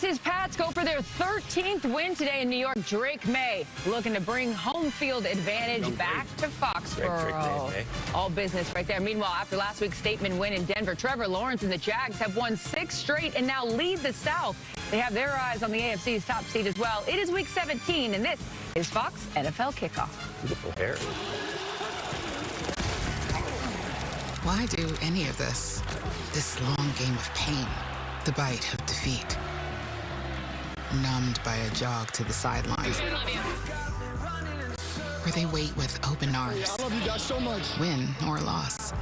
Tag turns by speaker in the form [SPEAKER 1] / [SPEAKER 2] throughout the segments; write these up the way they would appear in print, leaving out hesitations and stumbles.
[SPEAKER 1] His Pats go for their 13th win today in New York. Drake May looking to bring home field advantage back to Foxborough. All business right there. Meanwhile, after last week's statement win in Denver, Trevor Lawrence and the Jags have won 6 straight and now lead the South. They have their eyes on the AFC's top seed as well. It is week 17, and this is Fox NFL Kickoff.
[SPEAKER 2] Beautiful hair.
[SPEAKER 3] Why do any of this? This long game of pain, the bite of defeat. Numbed by a jog to the sidelines. Where they wait with open arms.
[SPEAKER 4] I love you guys so much.
[SPEAKER 3] Win or loss.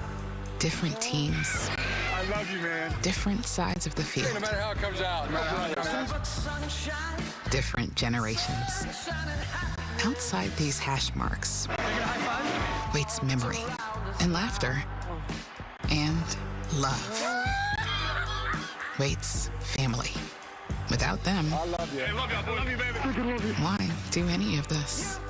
[SPEAKER 3] Different teams.
[SPEAKER 4] I love you, man.
[SPEAKER 3] Different sides of the field.
[SPEAKER 4] No matter how it comes out. No matter how it comes out.
[SPEAKER 3] Different generations. Outside these hash marks waits memory and laughter and love. Waits family. Without them,
[SPEAKER 4] I love you. Hey, love you, I love you, baby. Freaking love you.
[SPEAKER 3] Why do any of this?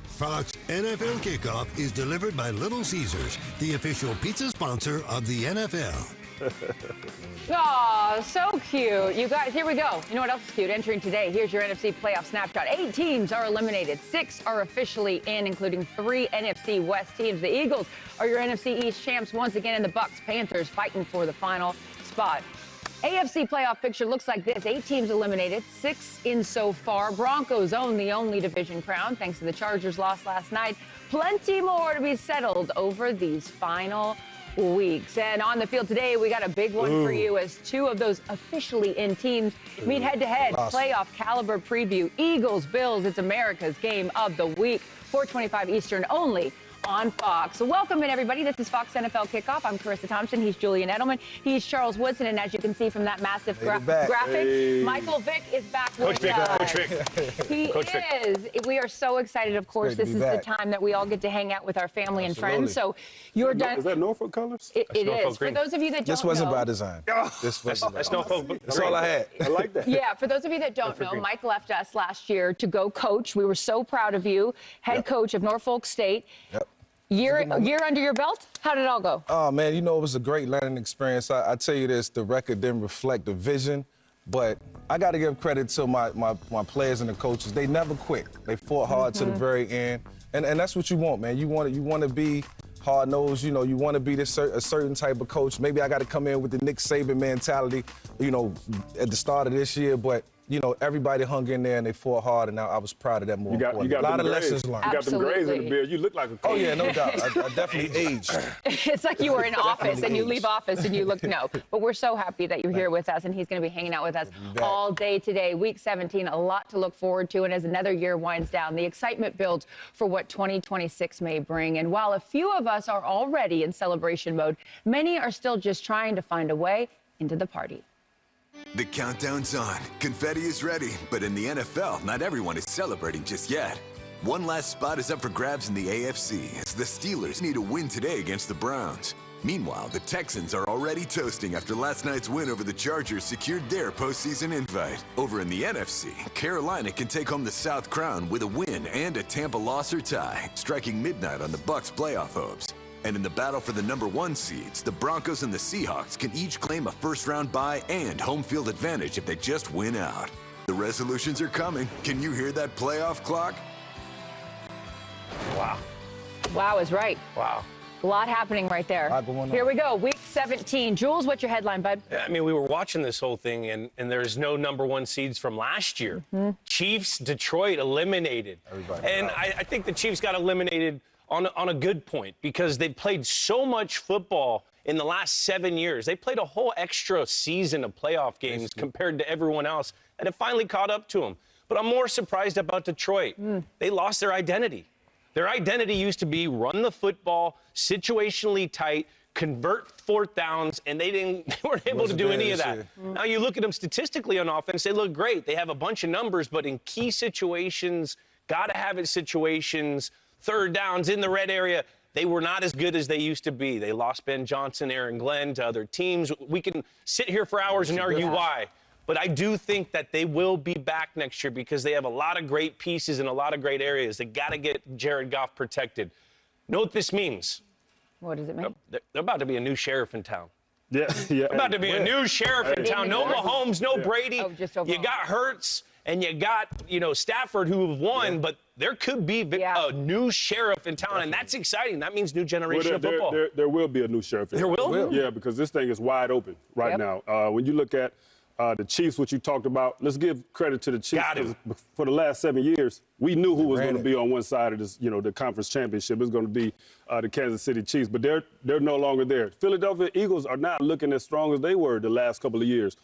[SPEAKER 5] Fox NFL Kickoff is delivered by Little Caesars, the official pizza sponsor of the NFL.
[SPEAKER 1] Aw, so cute. You guys, here we go. You know what else is cute? Entering today, here's your NFC playoff snapshot. 8 teams are eliminated. 6 are officially in, including 3 NFC West teams. The Eagles are your NFC East champs once again, and the Bucks, Panthers fighting for the final spot. AFC playoff picture looks like this. 8 teams eliminated, 6 in so far. Broncos own the only division crown thanks to the Chargers' loss last night. Plenty more to be settled over these final weeks. And on the field today, we got a big one for you as 2 of those officially in teams meet head-to-head. Playoff caliber preview. Eagles, Bills, it's America's game of the week. 4:25 Eastern only on Fox. So welcome in, everybody. This is Fox NFL Kickoff. I'm Carissa Thompson. He's Julian Edelman. He's Charles Woodson. And as you can see from that massive graphic, Michael Vick is back with us.
[SPEAKER 2] Coach Vick.
[SPEAKER 1] He is. We are so excited. Of course, this is the time that we all get to hang out with our family and friends. So you're done.
[SPEAKER 4] Is that Norfolk colors?
[SPEAKER 1] It is. For those of you that don't know.
[SPEAKER 6] This wasn't by design.
[SPEAKER 2] That's Norfolk.
[SPEAKER 6] That's all I had.
[SPEAKER 4] I like that.
[SPEAKER 1] Yeah, for those of you that don't know, Mike left us last year to go coach. We were so proud of you, head coach of Norfolk State.
[SPEAKER 6] Yep.
[SPEAKER 1] Year under your belt? How did it all go?
[SPEAKER 6] Oh, man, you know, it was a great learning experience. I tell you this, the record didn't reflect the vision, but I got to give credit to my players and the coaches. They never quit. They fought hard to the very end, and that's what you want, man. You want to be hard-nosed, you know, you want to be a certain type of coach. Maybe I got to come in with the Nick Saban mentality, you know, at the start of this year, but you know, everybody hung in there and they fought hard, and I was proud of that.
[SPEAKER 4] You got a lot of lessons learned. You got them grades in the beard. You look like a coach.
[SPEAKER 6] Oh, yeah, no doubt. I definitely aged.
[SPEAKER 1] It's like you were in office and you leave office and you look, no. But we're so happy that you're here with us, and he's going to be hanging out with us all day today. Week 17, a lot to look forward to. And as another year winds down, the excitement builds for what 2026 may bring. And while a few of us are already in celebration mode, many are still just trying to find a way into the party.
[SPEAKER 7] The countdown's on. Confetti is ready, but in the NFL, not everyone is celebrating just yet. One last spot is up for grabs in the AFC as the Steelers need a win today against the Browns. Meanwhile, the Texans are already toasting after last night's win over the Chargers secured their postseason invite. Over in the NFC, Carolina can take home the South Crown with a win and a Tampa loss or tie, striking midnight on the Bucs' playoff hopes. And in the battle for the #1 seeds, the Broncos and the Seahawks can each claim a first-round bye and home field advantage if they just win out. The resolutions are coming. Can you hear that playoff clock?
[SPEAKER 2] Wow.
[SPEAKER 1] Wow is right.
[SPEAKER 2] Wow.
[SPEAKER 1] A lot happening right there.
[SPEAKER 6] Going
[SPEAKER 1] Here
[SPEAKER 6] on.
[SPEAKER 1] we go, week 17. Jules, what's your headline, bud?
[SPEAKER 2] I mean, we were watching this whole thing, and there's no #1 seeds from last year. Chiefs, Detroit eliminated. I think the Chiefs got eliminated on a good point because they've played so much football in the last 7 years. They played a whole extra season of playoff games compared to everyone else, and it finally caught up to them. But I'm more surprised about Detroit. They lost their identity. Their identity used to be run the football, situationally tight, convert 4th downs, and they weren't able to do any of that. Now you look at them statistically on offense, they look great. They have a bunch of numbers, but in key situations, gotta have it situations, 3rd downs in the red area, they were not as good as they used to be. They lost Ben Johnson, Aaron Glenn to other teams. We can sit here for hours and argue why. But I do think that they will be back next year because they have a lot of great pieces in a lot of great areas. They got to get Jared Goff protected. Know what this means.
[SPEAKER 1] What does it mean?
[SPEAKER 2] They're about to be a new sheriff in town.
[SPEAKER 8] Yeah.
[SPEAKER 2] About to be a new sheriff in town. No Mahomes, no Brady.
[SPEAKER 1] Oh, just
[SPEAKER 2] you
[SPEAKER 1] overall.
[SPEAKER 2] got Hurts and you got, Stafford who have won, but there could be a new sheriff in town, and that's exciting. That means new generation of football.
[SPEAKER 8] There will be a new sheriff.
[SPEAKER 2] There will?
[SPEAKER 8] Yeah, because this thing is wide open right now. When you look at the Chiefs, what you talked about, let's give credit to the Chiefs. For the last 7 years, we knew who was going to be on one side of this, the conference championship. It's going to be the Kansas City Chiefs, but they're no longer there. Philadelphia Eagles are not looking as strong as they were the last couple of years.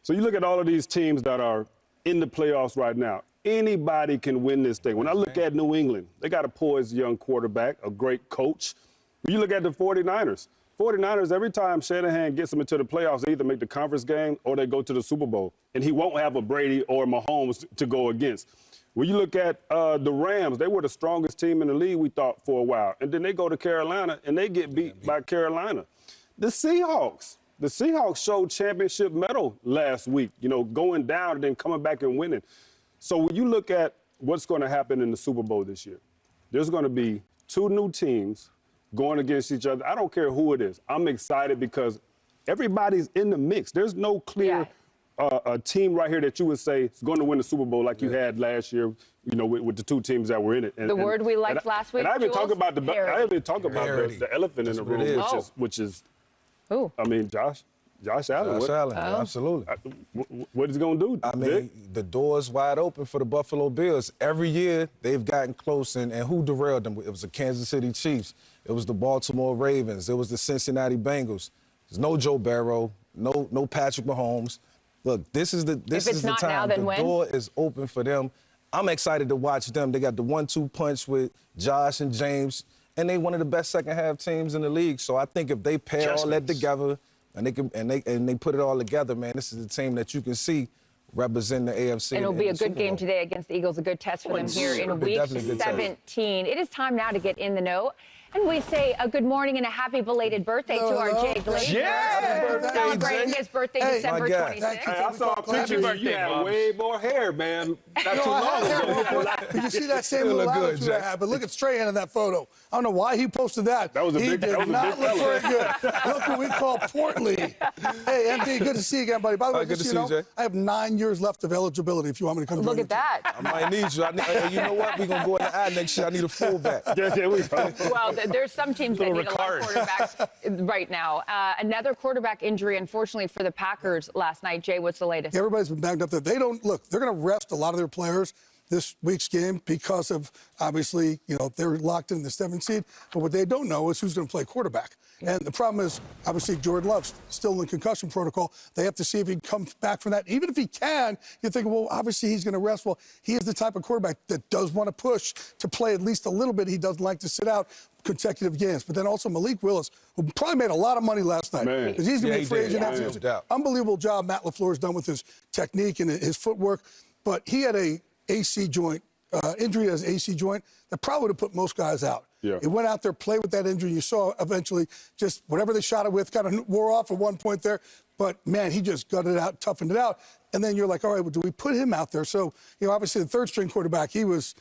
[SPEAKER 8] So you look at all of these teams that are in the playoffs right now. Anybody can win this thing. When I look at New England, they got a poised young quarterback, a great coach. When you look at the 49ers, every time Shanahan gets them into the playoffs, they either make the conference game or they go to the Super Bowl. And he won't have a Brady or Mahomes to go against. When you look at the Rams, they were the strongest team in the league, we thought, for a while. And then they go to Carolina, and they get beat by Carolina. The Seahawks showed championship mettle last week, going down and then coming back and winning. So when you look at what's going to happen in the Super Bowl this year, there's going to be 2 new teams going against each other. I don't care who it is. I'm excited because everybody's in the mix. There's no clear a team right here that you would say is going to win the Super Bowl like you had last year, with the 2 teams that were in it.
[SPEAKER 1] The word we liked last week,
[SPEAKER 8] And I even talk
[SPEAKER 1] Jules?
[SPEAKER 8] about the elephant in the room, which is
[SPEAKER 1] Who?
[SPEAKER 8] I mean, Josh Allen.
[SPEAKER 6] Josh Allen, absolutely.
[SPEAKER 8] What is he going to do?
[SPEAKER 6] I mean, the door's wide open for the Buffalo Bills. Every year, they've gotten close, and who derailed them? It was the Kansas City Chiefs. It was the Baltimore Ravens. It was the Cincinnati Bengals. There's no Joe Burrow, no Patrick Mahomes. Look, this is the time.
[SPEAKER 1] Now, then
[SPEAKER 6] the door is open for them. I'm excited to watch them. They got the 1-2 punch with Josh and James, and they one of the best second-half teams in the league. So I think if they pair all that together, and they put it all together, man, this is a team that you can see represent the AFC.
[SPEAKER 1] And it'll be a good game today against the Eagles, a good test for them here in week 17. It is time now to get in the know. And we say a good morning and a happy belated birthday to our Jay Glazer.
[SPEAKER 6] Yeah.
[SPEAKER 1] Celebrating his birthday December 26th.
[SPEAKER 8] Hey, I saw a picture of you had way more hair, man. Not too long ago.
[SPEAKER 9] Did you see that same little attitude I had? But look at Strahan in that photo. I don't know why he posted that.
[SPEAKER 8] That was a
[SPEAKER 9] he
[SPEAKER 8] big
[SPEAKER 9] did not look very good. Look what we call portly. Hey, MD, good to see you again, buddy. By the way,
[SPEAKER 6] good to see you, Jay.
[SPEAKER 9] I have 9 years left of eligibility if you want me to come
[SPEAKER 1] Look at that.
[SPEAKER 6] I might need you. You know what? We're going to go in the eye next year. I need a fullback.
[SPEAKER 1] Well, there's some teams that need a lot of quarterbacks right now. Another quarterback injury, unfortunately, for the Packers last night. Jay, what's the latest?
[SPEAKER 9] Everybody's been banged up there. They're going to rest a lot of their players this week's game because of, obviously, they're locked in the 7th seed. But what they don't know is who's going to play quarterback. And the problem is, obviously, Jordan Love's still in the concussion protocol. They have to see if he comes back from that. Even if he can, you think, well, obviously he's going to rest. Well, he is the type of quarterback that does want to push to play at least a little bit. He doesn't like to sit out consecutive games. But then also Malik Willis, who probably made a lot of money last night. Because he's going to be a free agent after. Unbelievable job Matt LaFleur's done with his technique and his footwork. But he had a AC joint, injury as AC joint, that probably would have put most guys out.
[SPEAKER 8] Yeah.
[SPEAKER 9] He went out there, played with that injury. You saw eventually just whatever they shot it with kind of wore off at one point there. But, man, he just gutted it out, toughened it out. And then you're like, all right, well, do we put him out there? So, obviously the third-string quarterback, he needs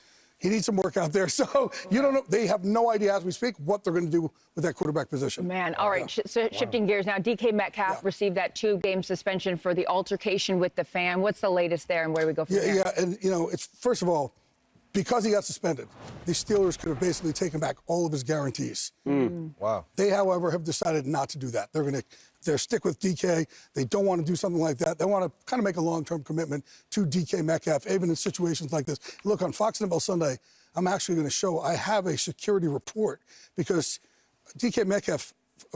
[SPEAKER 9] some work out there. So you don't know. They have no idea as we speak what they're going to do with that quarterback position.
[SPEAKER 1] Man, all right. So shifting gears now, DK Metcalf received that 2-game suspension for the altercation with the fan. What's the latest there and where do we go from there?
[SPEAKER 9] Yeah, and, it's first of all, because he got suspended, the Steelers could have basically taken back all of his guarantees.
[SPEAKER 6] Wow.
[SPEAKER 9] They, however, have decided not to do that. They're stick with DK. They don't want to do something like that. They want to kind of make a long-term commitment to DK Metcalf, even in situations like this. Look, on Fox NFL Sunday, I'm actually going to show I have a security report because DK Metcalf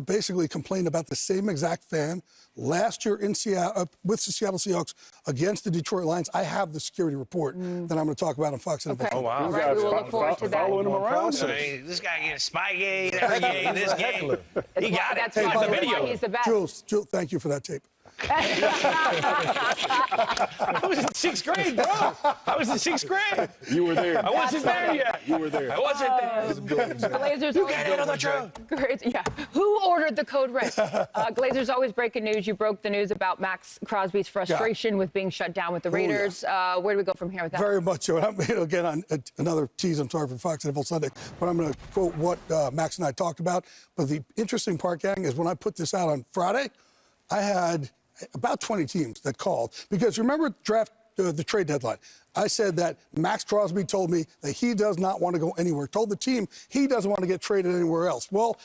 [SPEAKER 9] basically complained about the same exact fan last year in Seattle with the Seattle Seahawks against the Detroit Lions. I have the security report that I'm going to talk about on Fox NFL.
[SPEAKER 1] Oh, wow. All right, we will look forward to that.
[SPEAKER 8] Following him around.
[SPEAKER 2] This guy gets spy game, every game, this game. He got it.
[SPEAKER 1] That's
[SPEAKER 2] the
[SPEAKER 1] why
[SPEAKER 2] video.
[SPEAKER 1] he's the best.
[SPEAKER 9] Jules, thank you for that tape.
[SPEAKER 2] I was in 6th grade, bro. I was in 6th grade.
[SPEAKER 8] You were there.
[SPEAKER 2] I wasn't there yet.
[SPEAKER 8] You were there.
[SPEAKER 2] I wasn't there.
[SPEAKER 1] Glazers.
[SPEAKER 2] You can't handle the truth.
[SPEAKER 1] Great. Yeah. Who ordered the code red? Glazers always breaking news. You broke the news about Max Crosby's frustration with being shut down with the Raiders. Where do we go from here with that?
[SPEAKER 9] Very much so. And again, on another tease, I'm sorry for Fox NFL Sunday, but I'm going to quote what Max and I talked about. But the interesting part, gang, is when I put this out on Friday, I had about 20 teams that called. Because remember the trade deadline, I said that Max Crosby told me that he does not want to go anywhere. Told the team he doesn't want to get traded anywhere else. Well,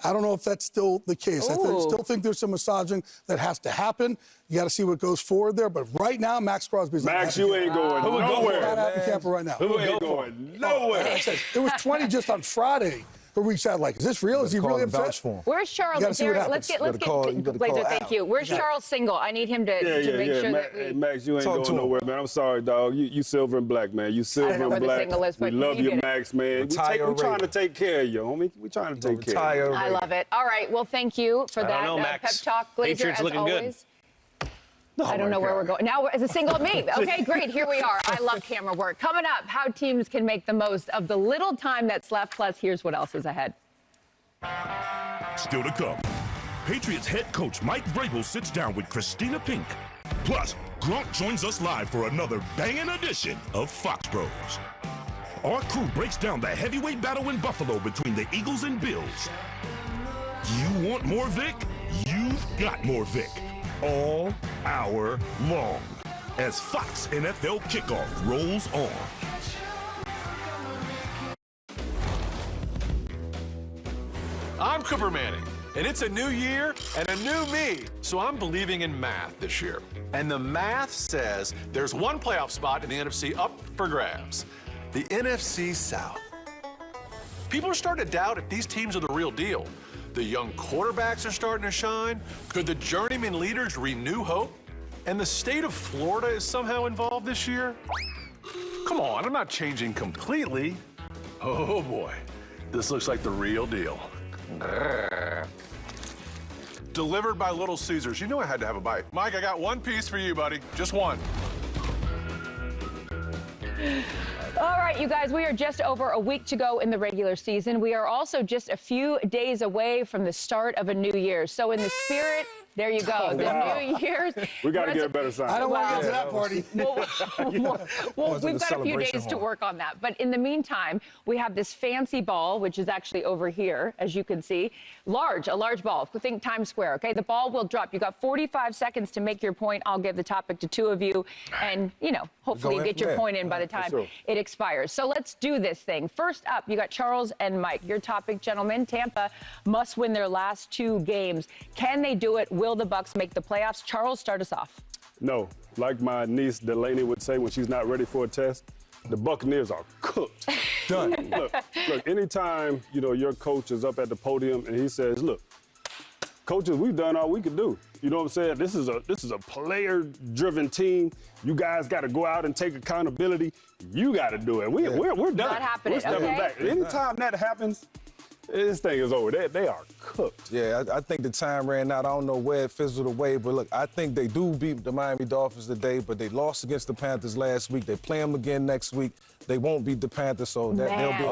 [SPEAKER 9] I don't know if that's still the case. I still think there's some massaging that has to happen. You got to see what goes forward there. But right now, Max Crosby's
[SPEAKER 8] Max, you ain't going nowhere.
[SPEAKER 9] Not happy camper right now.
[SPEAKER 8] Who ain't going nowhere?
[SPEAKER 9] It was 20 just on Friday who reached out like, is this real? Is he really upset?
[SPEAKER 1] Where's Charles?
[SPEAKER 9] Let's get
[SPEAKER 1] Glazer, thank you. Where's Charles Single? I need him to make sure that we...
[SPEAKER 8] Max, you ain't going nowhere, man. I'm sorry, dog. You silver and black, man. You silver and black. We love you, Max, man. We're trying to take care of you, homie. We're trying to take care of you.
[SPEAKER 1] I love it. All right. Well, thank you for that pep talk, Glazer,
[SPEAKER 2] Patriots
[SPEAKER 1] as
[SPEAKER 2] looking
[SPEAKER 1] always.
[SPEAKER 2] Good.
[SPEAKER 1] I don't know where we're going. Now, as a single me. Okay, great. Here we are. I love camera work. Coming up, how teams can make the most of the little time that's left. Plus, here's what else is ahead.
[SPEAKER 10] Still to come. Patriots head coach Mike Vrabel sits down with Christina Pink. Plus, Gronk joins us live for another banging edition of Fox Bros. Our crew breaks down the heavyweight battle in Buffalo between the Eagles and Bills. You want more Vic? You've got more Vic. All hour long as Fox NFL Kickoff rolls on.
[SPEAKER 11] I'm Cooper Manning, and it's a new year and a new me, so I'm believing in math this year. And the math says there's one playoff spot in the NFC up for grabs, the NFC South. People are starting to doubt if these teams are the real deal. The young quarterbacks are starting to shine. Could the journeyman leaders renew hope? And the state of Florida is somehow involved this year? Come on, I'm not changing completely. Oh boy, this looks like the real deal. Delivered by Little Caesars. You know I had to have a bite. Mike, I got one piece for you, buddy. Just one.
[SPEAKER 1] All right, you guys, we are just over a week to go in the regular season. We are also just a few days away from the start of a new year. So in the spirit, there you go. New Year's.
[SPEAKER 8] We got to get a better sign.
[SPEAKER 9] I don't want to get to that party.
[SPEAKER 1] Well, we've got a few days to work on that. But in the meantime, we have this fancy ball, which is actually over here, as you can see. A large ball. Think Times Square, okay? The ball will drop. You got 45 seconds to make your point. I'll give the topic to two of you. And, hopefully you get your point in by the time it expires. So let's do this thing. First up, you got Charles and Mike. Your topic, gentlemen. Tampa must win their last 2 games. Can they do it? Will the Bucs make the playoffs? Charles, start us off.
[SPEAKER 8] No. Like my niece Delaney would say when she's not ready for a test, the Buccaneers are cooked. Done. Look, anytime, your coach is up at the podium and he says, look, coaches, we've done all we can do. You know what I'm saying? This is a player-driven team. You guys got to go out and take accountability. You got to do it. We're done.
[SPEAKER 1] Not happening.
[SPEAKER 8] We're stepping back. Anytime that happens, this thing is over. They are cooked.
[SPEAKER 6] Yeah, I think the time ran out. I don't know where it fizzled away, but look, I think they do beat the Miami Dolphins today, but they lost against the Panthers last week. They play them again next week. They won't beat the Panthers, so they'll be.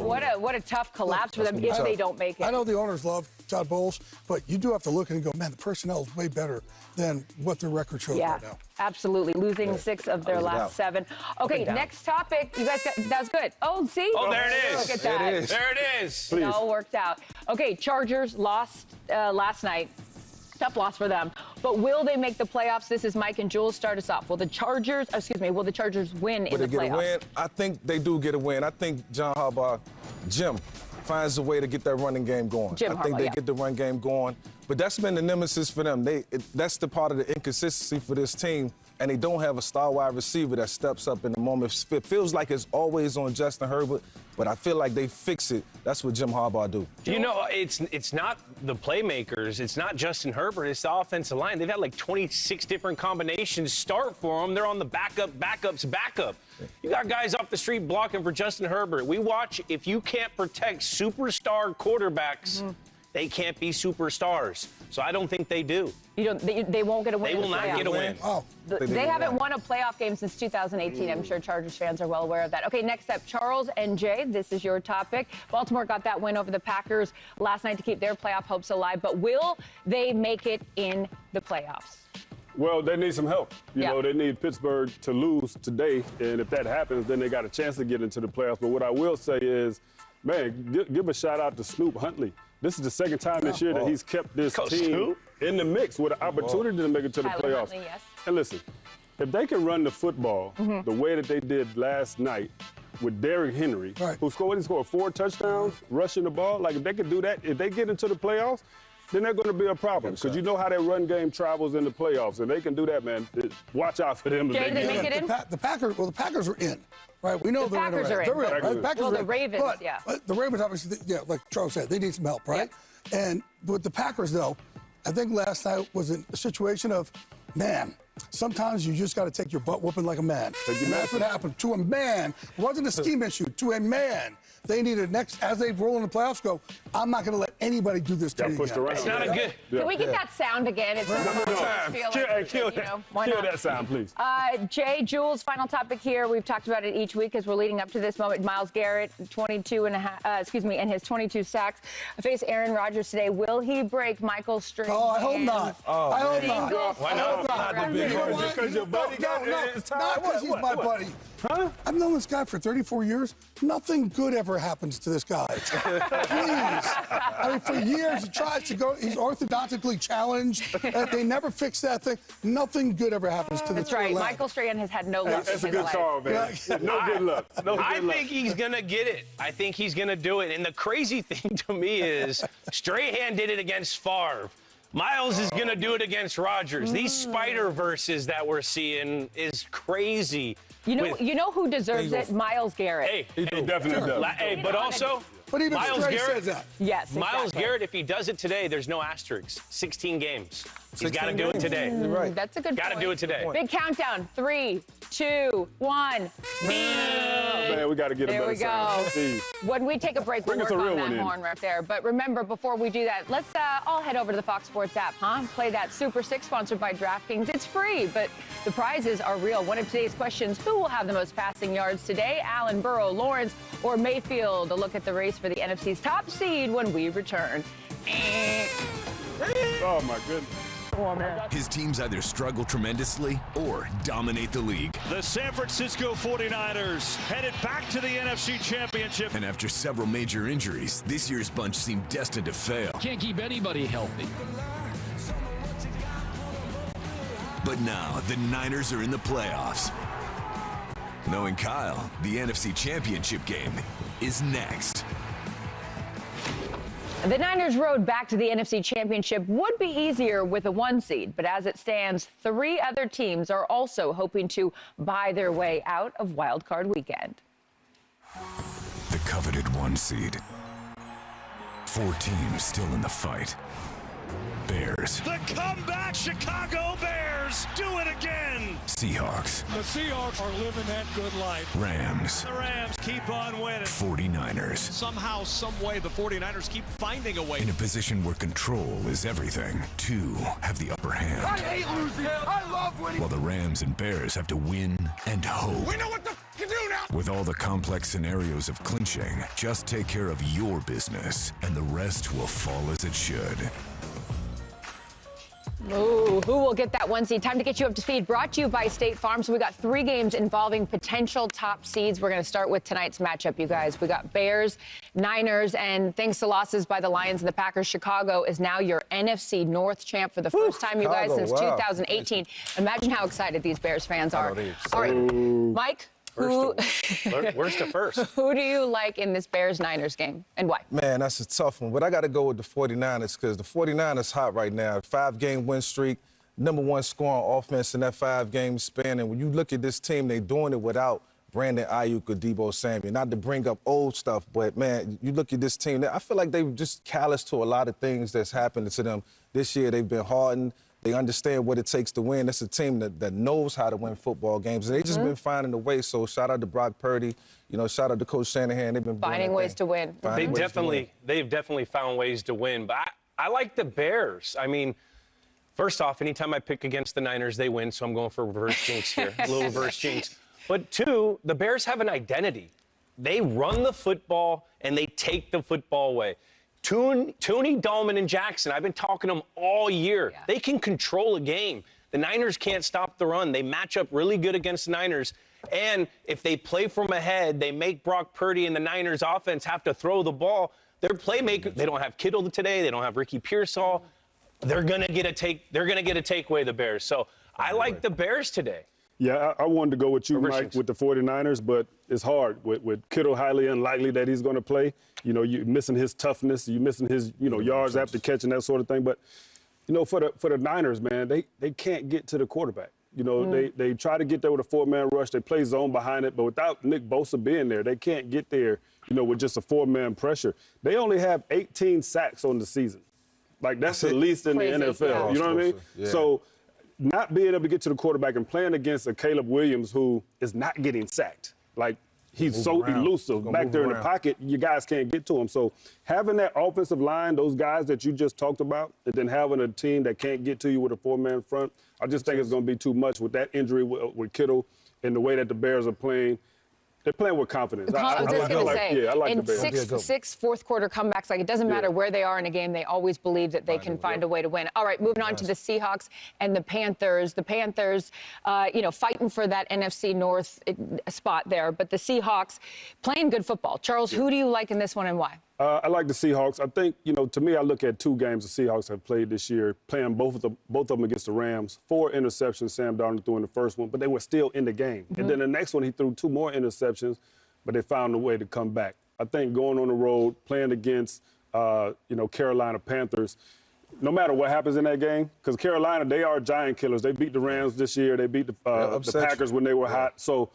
[SPEAKER 1] What a tough collapse for them if they don't make it.
[SPEAKER 9] I know the owners love Todd Bowles, but you do have to look and go, man, the personnel is way better than what their record shows right now.
[SPEAKER 1] Absolutely. Losing 6 of their last 7. Okay, next topic. You guys that's good. Oh, see?
[SPEAKER 2] Oh, there it is.
[SPEAKER 1] Look at that.
[SPEAKER 2] There it is.
[SPEAKER 1] It all worked out. Okay, Chargers lost last night. Tough loss for them. But will they make the playoffs? This is Mike and Jules. Start us off. Will the Chargers win in the playoffs?
[SPEAKER 6] Get a win? I think they do get a win. I think John Harbaugh, Jim, finds a way to get that running game going. I think they get the run game going. But that's been the nemesis for them. That's the part of the inconsistency for this team. And they don't have a star wide receiver that steps up in the moment. It feels like it's always on Justin Herbert, but I feel like they fix it. That's what Jim Harbaugh do.
[SPEAKER 2] It's not the playmakers. It's not Justin Herbert. It's the offensive line. They've had like 26 different combinations start for them. They're on the backup. You got guys off the street blocking for Justin Herbert. We watch. If you can't protect superstar quarterbacks, they can't be superstars. So I don't think they do.
[SPEAKER 1] They won't get a win.
[SPEAKER 2] They will not get a win.
[SPEAKER 9] Oh,
[SPEAKER 1] They haven't won a playoff game since 2018. I'm sure Chargers fans are well aware of that. Okay, next up, Charles and Jay. This is your topic. Baltimore got that win over the Packers last night to keep their playoff hopes alive, but will they make it in the playoffs?
[SPEAKER 8] Well, they need some help. You know, they need Pittsburgh to lose today, and if that happens, then they got a chance to get into the playoffs. But what I will say is, man, give a shout out to Snoop Huntley. This is the second time this year that he's kept this team in the mix with an opportunity to make it to the playoffs.
[SPEAKER 1] Huntley, yes.
[SPEAKER 8] And listen, if they can run the football the way that they did last night with Derrick Henry, who scored 4 touchdowns, rushing the ball, like if they can do that, if they get into the playoffs, then they're going to be a problem because you know how their run game travels in the playoffs. And they can do that, man. Watch out for them.
[SPEAKER 1] Jay, they make it in?
[SPEAKER 9] The Packers are in, right? We know
[SPEAKER 1] The
[SPEAKER 9] they're
[SPEAKER 1] Packers
[SPEAKER 9] in.
[SPEAKER 1] are in.
[SPEAKER 9] They're in, right?
[SPEAKER 8] The
[SPEAKER 9] Packers
[SPEAKER 1] Well,
[SPEAKER 9] are
[SPEAKER 1] the
[SPEAKER 9] in.
[SPEAKER 1] Ravens,
[SPEAKER 9] But the Ravens, obviously, like Charles said, they need some help, right? And with the Packers, though, I think last night was a situation of, man, sometimes you just got to take your butt whooping like a man. And that's what happened to a man. It wasn't a scheme issue. To a man, they needed next, as they roll in the playoffs, go, I'm not going to let anybody do this to me again.
[SPEAKER 2] It's not a good.
[SPEAKER 1] Can we get that sound again? It's
[SPEAKER 8] Kill that sound, please.
[SPEAKER 1] Jay, Jules, final topic here. We've talked about it each week as we're leading up to this moment. Myles Garrett, and his 22 sacks, face Aaron Rodgers today. Will he break Michael Strahan's?
[SPEAKER 9] Oh, I hope not. I hope not.
[SPEAKER 2] Why not?
[SPEAKER 8] Because your buddy got
[SPEAKER 9] Not because he's my buddy.
[SPEAKER 8] Huh?
[SPEAKER 9] I've known this guy for 34 years. Nothing good ever happens to this guy. Please. I mean, for years, he tries to go. He's orthodontically challenged. They never fix that thing. Nothing good ever happens to this guy.
[SPEAKER 1] That's right. Michael Strahan has had no luck.
[SPEAKER 8] That's a good call, man. No good luck.
[SPEAKER 2] I think he's going to get it. I think he's going to do it. And the crazy thing to me is Strahan did it against Favre. Miles is going to do it against Rodgers. These Spider-Verses that we're seeing is crazy.
[SPEAKER 1] You know who deserves it? Miles Garrett.
[SPEAKER 2] Hey,
[SPEAKER 8] he definitely does.
[SPEAKER 2] Hey, but also,
[SPEAKER 9] But even
[SPEAKER 2] Myles
[SPEAKER 9] Stray
[SPEAKER 2] Garrett
[SPEAKER 9] says that.
[SPEAKER 1] Yes,
[SPEAKER 2] Myles
[SPEAKER 1] exactly.
[SPEAKER 2] Garrett, if he does it today, there's no asterisks. 16 games. He's got to do it today.
[SPEAKER 6] You're right.
[SPEAKER 1] That's a good
[SPEAKER 2] Got to
[SPEAKER 1] point.
[SPEAKER 2] do it today.
[SPEAKER 1] Big countdown. 3, 2, 1.
[SPEAKER 8] Man, we got to get a
[SPEAKER 1] There
[SPEAKER 8] better
[SPEAKER 1] we go.
[SPEAKER 8] sound. Jeez.
[SPEAKER 1] When we take a break, we'll
[SPEAKER 8] Bring us
[SPEAKER 1] work
[SPEAKER 8] a
[SPEAKER 1] on
[SPEAKER 8] real
[SPEAKER 1] that
[SPEAKER 8] one in.
[SPEAKER 1] horn right there. But remember, before we do that, let's all head over to the Fox Sports app, huh? Play that Super 6 sponsored by DraftKings. It's free, but the prizes are real. One of today's questions, who will have the most passing yards today? Allen, Burrow, Lawrence, or Mayfield? A look at the race for the NFC's top seed when we return.
[SPEAKER 8] Oh, my goodness.
[SPEAKER 7] His teams either struggle tremendously or dominate the league.
[SPEAKER 12] The San Francisco 49ers headed back to the NFC Championship.
[SPEAKER 7] And after several major injuries, this year's bunch seemed destined to fail.
[SPEAKER 13] Can't keep anybody healthy.
[SPEAKER 7] But now, the Niners are in the playoffs. Knowing Kyle, the NFC Championship game is next.
[SPEAKER 1] The Niners' road back to the NFC Championship would be easier with a 1 seed, but as it stands, 3 other teams are also hoping to buy their way out of Wild Card Weekend.
[SPEAKER 7] The coveted 1 seed. 4 teams still in the fight. Bears,
[SPEAKER 12] The comeback Chicago Bears do it again.
[SPEAKER 7] Seahawks,
[SPEAKER 12] The Seahawks are living that good life.
[SPEAKER 7] Rams,
[SPEAKER 12] The Rams keep on winning.
[SPEAKER 7] 49ers.
[SPEAKER 12] Somehow, some way, the 49ers keep finding a way.
[SPEAKER 7] In a position where control is everything, 2 have the upper hand.
[SPEAKER 4] I hate losing. I love winning.
[SPEAKER 7] While the Rams and Bears have to win and hope.
[SPEAKER 4] We know what the f to do now.
[SPEAKER 7] With all the complex scenarios of clinching, just take care of your business, and the rest will fall as it should.
[SPEAKER 1] Ooh, who will get that 1 seed? Time to get you up to speed. Brought to you by State Farm. So we got 3 games involving potential top seeds. We're going to start with tonight's matchup, you guys. We got Bears, Niners, and thanks to losses by the Lions and the Packers, Chicago is now your NFC North champ for the first time, you guys, since 2018. Imagine how excited these Bears fans are. All right, Mike.
[SPEAKER 2] Worst to first.
[SPEAKER 1] Who do you like in this Bears-Niners game, and why?
[SPEAKER 6] Man, that's a tough one. But I got to go with the 49ers because the 49ers hot right now. 5-game win streak, #1 scoring offense in that 5-game span. And when you look at this team, they're doing it without Brandon Ayuk or Deebo Samuel. Not to bring up old stuff, but, man, you look at this team, I feel like they've just calloused to a lot of things that's happened to them this year. They've been hardened. They understand what it takes to win. It's a team that knows how to win football games. And they just been finding a way. So shout out to Brock Purdy. You know, shout out to Coach Shanahan. They've been
[SPEAKER 1] finding ways to win.
[SPEAKER 2] They've definitely found ways to win. But I like the Bears. I mean, first off, anytime I pick against the Niners, they win. So I'm going for reverse jinx here, a little reverse jinx. But two, the Bears have an identity. They run the football and they take the football away. Tooney, Dahlman, and Jackson, I've been talking to them all year. Yeah. They can control a game. The Niners can't stop the run. They match up really good against the Niners. And if they play from ahead, they make Brock Purdy and the Niners offense have to throw the ball. Their playmakers, they don't have Kittle today. They don't have Ricky Pearsall. They're going to get a takeaway, the Bears. So I like the Bears today.
[SPEAKER 8] Yeah, I wanted to go with you, Mike, with the 49ers, but it's hard. With Kittle highly unlikely that he's going to play. You know, you're missing his toughness. You're missing his, yards after catching, that sort of thing. But, for the Niners, man, they can't get to the quarterback. They try to get there with a four-man rush. They play zone behind it. But without Nick Bosa being there, they can't get there, with just a four-man pressure. They only have 18 sacks on the season. Like, that's the least in the NFL. Yeah. You know what I mean? Yeah. So, not being able to get to the quarterback and playing against a Caleb Williams who is not getting sacked. Like, he's so elusive back there in the pocket, you guys can't get to him. So having that offensive line, those guys that you just talked about, and then having a team that can't get to you with a four-man front, I just think it's going to be too much with that injury with Kittle and the way that the Bears are playing. They're playing with confidence.
[SPEAKER 1] I was just going to say,
[SPEAKER 8] I like
[SPEAKER 1] in
[SPEAKER 8] the Bears.
[SPEAKER 1] six fourth-quarter comebacks, like it doesn't matter where they are in a game, they always believe that they can find a way to win. All right, moving on to the Seahawks and the Panthers. The Panthers, fighting for that NFC North spot there, but the Seahawks playing good football. Charles, who do you like in this one and why?
[SPEAKER 8] I like the Seahawks. I think, to me, I look at two games the Seahawks have played this year, playing both of them against the Rams. 4 interceptions Sam Darnold threw in the first one, but they were still in the game. And then the next one, he threw 2 more interceptions, but they found a way to come back. I think going on the road, playing against, Carolina Panthers, no matter what happens in that game, because Carolina, they are giant killers. They beat the Rams this year. They beat the Packers when they were hot. So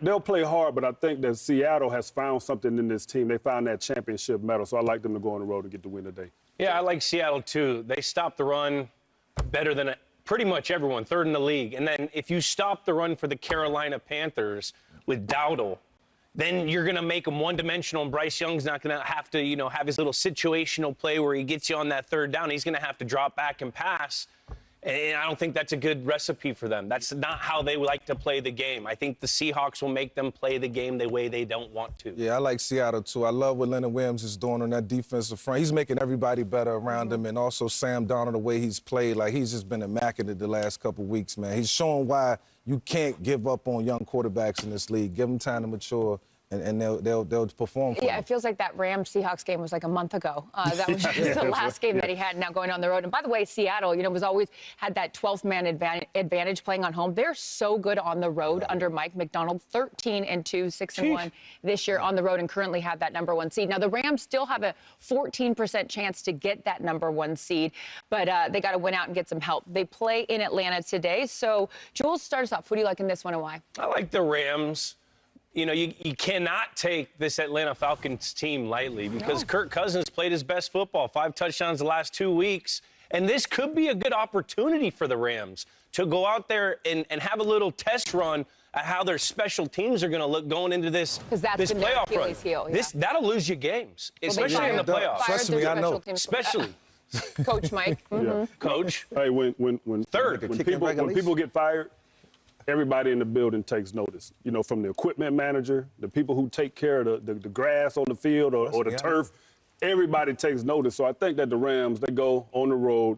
[SPEAKER 8] they'll play hard, but I think that Seattle has found something in this team. They found that championship medal, so I like them to go on the road and get the win today.
[SPEAKER 2] Yeah, I like Seattle, too. They stopped the run better than pretty much everyone, 3rd in the league. And then if you stop the run for the Carolina Panthers with Dowdle, then you're going to make them one-dimensional, and Bryce Young's not going to have to, have his little situational play where he gets you on that 3rd down. He's going to have to drop back and pass. And I don't think that's a good recipe for them. That's not how they like to play the game. I think the Seahawks will make them play the game the way they don't want to.
[SPEAKER 6] Yeah, I like Seattle, too. I love what Leonard Williams is doing on that defensive front. He's making everybody better around him, and also Sam Darnold, the way he's played. Like, he's just been immaculate the last couple of weeks, man. He's showing why you can't give up on young quarterbacks in this league. Give them time to mature. And they'll perform for
[SPEAKER 1] Yeah,
[SPEAKER 6] them.
[SPEAKER 1] It feels like that Rams-Seahawks game was like a month ago. That was just the last game that he had now going on the road. And by the way, Seattle, was always had that 12th-man advantage playing on home. They're so good on the road under Mike McDonald, 13-2, 6-1 this year on the road, and currently have that number 1 seed. Now, the Rams still have a 14% chance to get that number 1 seed, but they got to win out and get some help. They play in Atlanta today. So, Jules, start us off. Who do you like in this one and why?
[SPEAKER 2] I like the Rams. You cannot take this Atlanta Falcons team lightly because Kirk Cousins played his best football, 5 touchdowns the last 2 weeks. And this could be a good opportunity for the Rams to go out there and have a little test run at how their special teams are going to look going into this playoff run.
[SPEAKER 1] Heel, yeah.
[SPEAKER 2] That'll lose you games, especially in the playoffs.
[SPEAKER 6] Trust me, I know.
[SPEAKER 2] Especially.
[SPEAKER 1] Coach Mike.
[SPEAKER 2] Coach.
[SPEAKER 8] Hey, when people get fired, everybody in the building takes notice, from the equipment manager, the people who take care of the grass on the field or the turf. Everybody takes notice. So I think that the Rams, they go on the road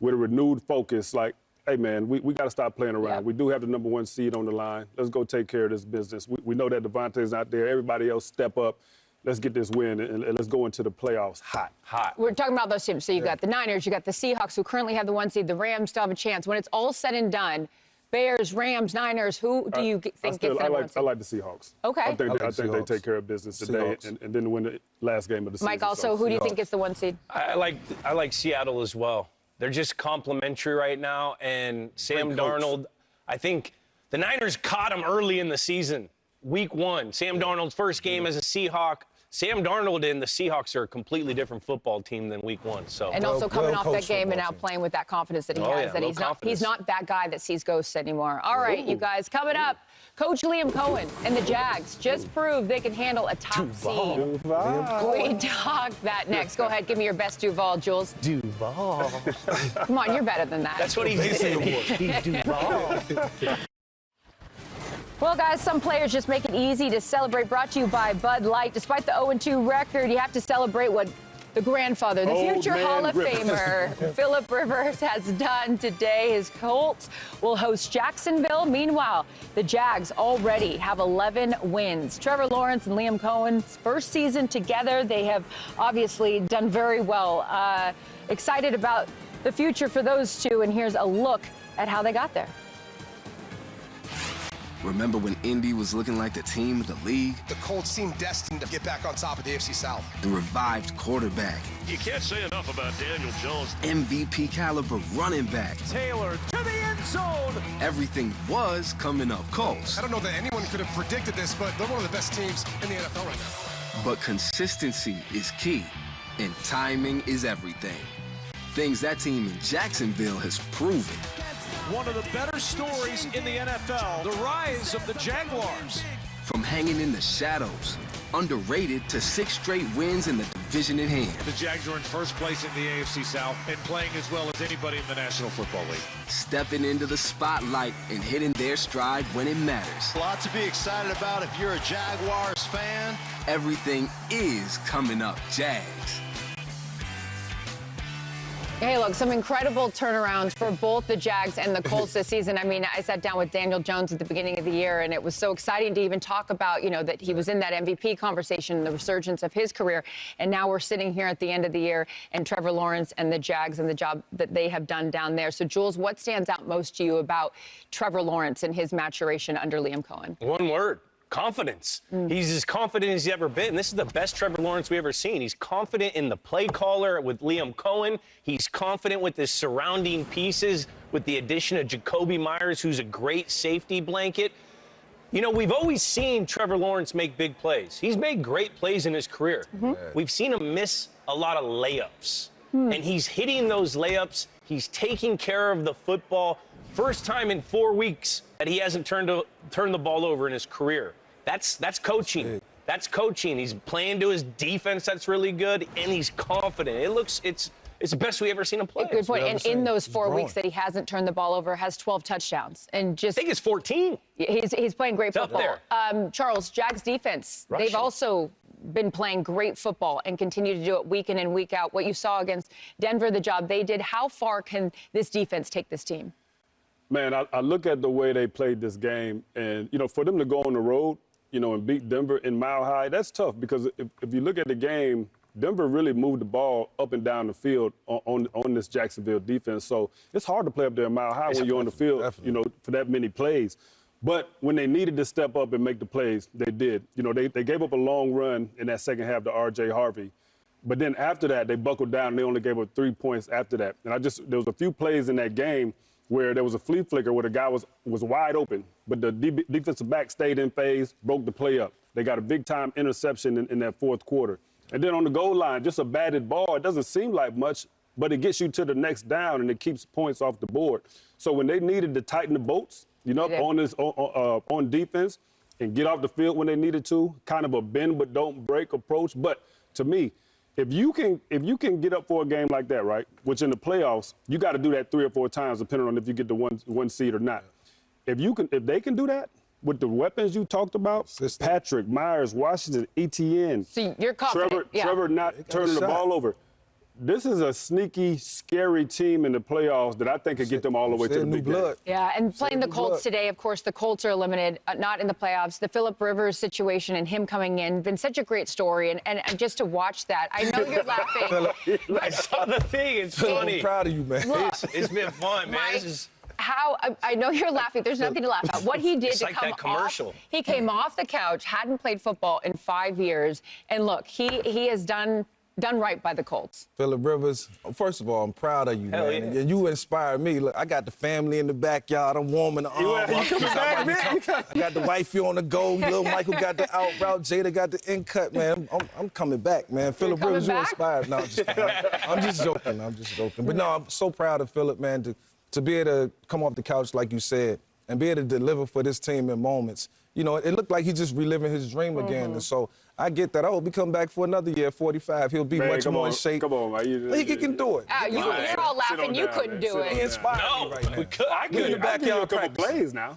[SPEAKER 8] with a renewed focus like, hey, man, we got to stop playing around. Yep. We do have the number 1 seed on the line. Let's go take care of this business. We know that Devontae's not there. Everybody else step up. Let's get this win, and let's go into the playoffs hot.
[SPEAKER 1] We're talking about those teams. So you got the Niners, you got the Seahawks, who currently have the 1 seed. The Rams still have a chance. When it's all said and done, Bears, Rams, Niners, who do you think gets the number 1 seed?
[SPEAKER 8] I like the Seahawks.
[SPEAKER 1] Okay.
[SPEAKER 8] I think they take care of business today and then win the last game of the season.
[SPEAKER 1] Mike, also, who do you think gets the 1 seed?
[SPEAKER 2] I like Seattle as well. They're just complimentary right now, and Sam Darnold, I think the Niners caught him early in the season, week 1. Sam Darnold's first game as a Seahawk, Sam Darnold and the Seahawks are a completely different football team than week 1. So
[SPEAKER 1] and also coming off that game and now playing with that confidence that he has, that he's not that guy that sees ghosts anymore. All right, you guys, coming up, Coach Liam Cohen and the Jags just proved they can handle a top seed. We talk that next. Go ahead, give me your best Duval, Jules.
[SPEAKER 2] Duval.
[SPEAKER 1] Come on, you're better than that.
[SPEAKER 2] That's what he did. He's Duval.
[SPEAKER 1] Well, guys, some players just make it easy to celebrate. Brought to you by Bud Light. Despite the 0-2 record, you have to celebrate what the grandfather, the future Hall of Famer, Philip Rivers, has done today. His Colts will host Jacksonville. Meanwhile, the Jags already have 11 wins. Trevor Lawrence and Liam Cohen's first season together. They have obviously done very well. Excited about the future for those two, and here's a look at how they got there.
[SPEAKER 13] Remember when Indy was looking like the team of the league?
[SPEAKER 14] The Colts seemed destined to get back on top of the AFC South.
[SPEAKER 13] The revived quarterback.
[SPEAKER 12] You can't say enough about Daniel Jones.
[SPEAKER 13] MVP caliber running back.
[SPEAKER 12] Taylor to the end zone.
[SPEAKER 13] Everything was coming up Colts.
[SPEAKER 14] I don't know that anyone could have predicted this, but they're one of the best teams in the NFL right now.
[SPEAKER 13] But consistency is key, and timing is everything. Things that team in Jacksonville has proven.
[SPEAKER 12] One of the better stories in the NFL, the rise of the Jaguars.
[SPEAKER 13] From hanging in the shadows, underrated, to 6 straight wins in the division at hand.
[SPEAKER 12] The Jags are in first place in the AFC South and playing as well as anybody in the National Football League.
[SPEAKER 13] Stepping into the spotlight and hitting their stride when it matters.
[SPEAKER 15] A lot to be excited about if you're a Jaguars fan.
[SPEAKER 13] Everything is coming up Jags.
[SPEAKER 1] Hey, look, some incredible turnarounds for both the Jags and the Colts this season. I mean, I sat down with Daniel Jones at the beginning of the year, and it was so exciting to even talk about, you know, that he was in that MVP conversation, the resurgence of his career. And now we're sitting here at the end of the year, and Trevor Lawrence and the Jags and the job that they have done down there. So, Jules, what stands out most to you about Trevor Lawrence and his maturation under Liam Cohen?
[SPEAKER 2] One word. Confidence. He's as confident as he's ever been. This is the best Trevor Lawrence we've ever seen. He's confident in the play caller with Liam Cohen. He's confident with his surrounding pieces with the addition of Jacoby Myers, who's a great safety blanket. You know, we've always seen Trevor Lawrence make big plays. He's made great plays in his career. We've seen him miss a lot of layups. And he's hitting those layups. He's taking care of the football. First time in 4 weeks that he hasn't turned the ball over in his career. That's coaching. That's coaching. He's playing to his defense that's really good, and he's confident. It's the best we've ever seen him play.
[SPEAKER 1] Good point. And in those 4 weeks that he hasn't turned the ball over, has 12 touchdowns. And just
[SPEAKER 2] I think it's 14.
[SPEAKER 1] He's playing great
[SPEAKER 2] It's
[SPEAKER 1] football.
[SPEAKER 2] up there.
[SPEAKER 1] Charles, Jags defense,
[SPEAKER 2] Rushing.
[SPEAKER 1] they've also been playing great football and continue to do it week in and week out. What you saw against Denver, the job they did, how far can this defense take this team?
[SPEAKER 8] Man, I look at the way they played this game, and, you know, for them to go on the road, you know, and beat Denver in Mile High, that's tough because if you look at the game, Denver really moved the ball up and down the field on this Jacksonville defense. So it's hard to play up there in Mile High when you're on the field, you know, for that many plays. But when they needed to step up and make the plays, they did. You know, they gave up a long run in that second half to R.J. Harvey. But then after that, they buckled down, and they only gave up 3 points after that. And there was a few plays in that game where there was a flea flicker where the guy was wide open, but the defensive back stayed in phase, broke the play up. They got a big-time interception in that fourth quarter. And then on the goal line, just a batted ball. It doesn't seem like much, but it gets you to the next down, and it keeps points off the board. So when they needed to tighten the bolts, you know, on defense and get off the field when they needed to, kind of a bend but don't break approach. But to me, if you can get up for a game like that, right, which in the playoffs, you got to do that 3 or 4 times, depending on if you get the one seed or not. If they can do that with the weapons you talked about, Patrick, Myers, Washington, ETN,
[SPEAKER 1] so you're confident.
[SPEAKER 8] Trevor not turning the ball over. This is a sneaky, scary team in the playoffs that I think could get them all the way to the big game.
[SPEAKER 1] Yeah, and playing the Colts today, of course, the Colts are eliminated, not in the playoffs. The Philip Rivers situation and him coming in, been such a great story. And just to watch that, I know you're laughing.
[SPEAKER 2] I saw the thing. It's funny.
[SPEAKER 6] I'm proud of you, man.
[SPEAKER 1] Look,
[SPEAKER 2] it's been fun, man.
[SPEAKER 1] I know you're laughing. There's nothing to laugh at. What he did
[SPEAKER 2] it's
[SPEAKER 1] to
[SPEAKER 2] like
[SPEAKER 1] come
[SPEAKER 2] that commercial.
[SPEAKER 1] off, he came off the couch, hadn't played football in 5 years, and look, he has done done right by the Colts?
[SPEAKER 6] Phillip Rivers, first of all, I'm proud of you, man. And you inspire me. Look, I got the family in the backyard. I'm warming the arm.
[SPEAKER 8] You coming back, man?
[SPEAKER 6] I got the wifey on the go. Little Michael got the out route. Jada got the in cut, man. I'm coming back, man. Phillip Rivers, you inspired. No, I'm just joking. I'm just joking. But no, I'm so proud of Phillip, man, to be able to come off the couch, like you said, and be able to deliver for this team in moments. You know, it looked like he's just reliving his dream again. And so I get that. I hope he come back for another year, 45. He'll be much more in shape.
[SPEAKER 8] Come on, man.
[SPEAKER 6] He can do it.
[SPEAKER 1] You're all laughing. You couldn't do it.
[SPEAKER 6] He inspired me right now.
[SPEAKER 8] I could in the backyard couple plays now.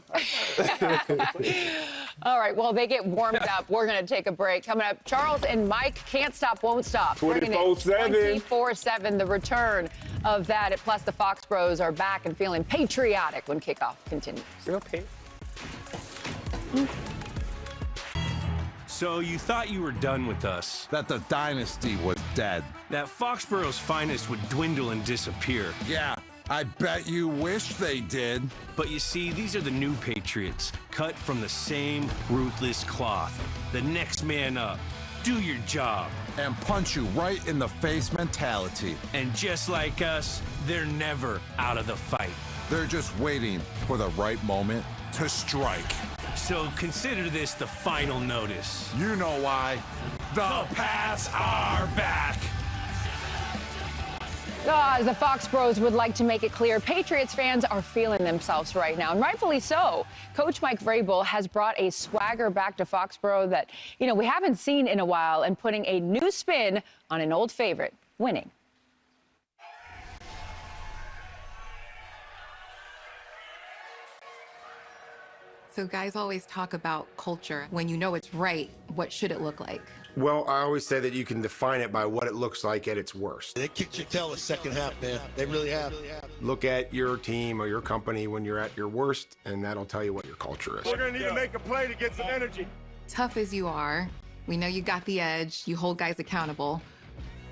[SPEAKER 1] All right, well, they get warmed up. We're going to take a break. Coming up, Charles and Mike can't stop, won't stop.
[SPEAKER 8] 24/7.
[SPEAKER 1] 24/7, the return of that. Plus, the Fox Bros are back and feeling patriotic when kickoff continues.
[SPEAKER 2] Okay.
[SPEAKER 16] So you thought you were done with us. That the dynasty was dead. That Foxborough's finest would dwindle and disappear. Yeah, I bet you wish they did. But you see, these are the new Patriots, cut from the same ruthless cloth. The next man up. Do your job. And punch you right in the face mentality. And just like us, they're never out of the fight. They're just waiting for the right moment to strike. So consider this the final notice. You know why. The Pats are back.
[SPEAKER 1] As the Fox Bros would like to make it clear, Patriots fans are feeling themselves right now, and rightfully so. Coach Mike Vrabel has brought a swagger back to Foxborough that, we haven't seen in a while, and putting a new spin on an old favorite, winning.
[SPEAKER 17] So guys always talk about culture. When you know it's right, what should it look like?
[SPEAKER 18] Well, I always say that you can define it by what it looks like at its worst.
[SPEAKER 14] They kicked your tail the second half, man. They really have.
[SPEAKER 18] Look at your team or your company when you're at your worst, and that'll tell you what your culture is.
[SPEAKER 8] We're going to need to make a play to get some energy.
[SPEAKER 17] Tough as you are, we know you got the edge, you hold guys accountable,